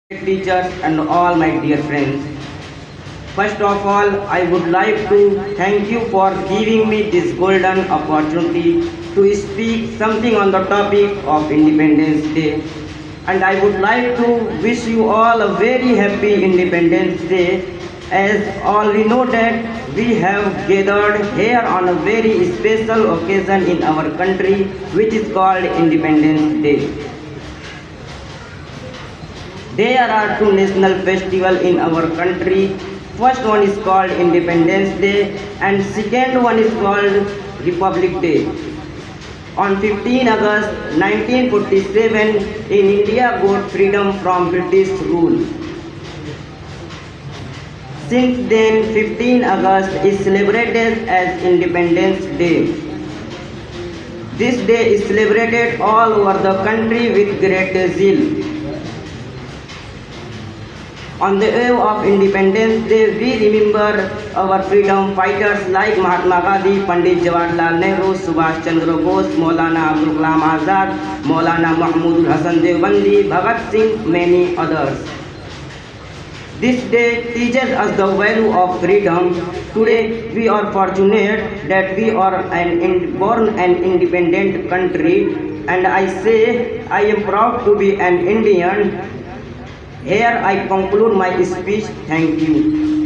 teachers and all my dear friends. First of all, I would like to thank you for giving me this golden opportunity to speak something on the topic of Independence Day. And I would like to wish you all a very happy Independence Day, as all we know that we have gathered here on a very special occasion in our country, which is called Independence Day. There are two national festivals in our country. First one is called Independence Day and second one is called Republic Day. On 15 August 1947, in India got freedom from British rule. Since then, 15 August is celebrated as Independence Day. This day is celebrated all over the country with great zeal. On the eve of Independence Day, we remember our freedom fighters like Mahatma Gandhi, Pandit Jawaharlal Nehru, Subhash Chandra Bose, Maulana Abdul Kalam Azad, Maulana Mahmud Hassan Devbandi, Bhagat Singh, many others. This day teaches us the value of freedom. Today we are fortunate that we are born an independent country, and I say I am proud to be an Indian. Here I conclude my speech. Thank you.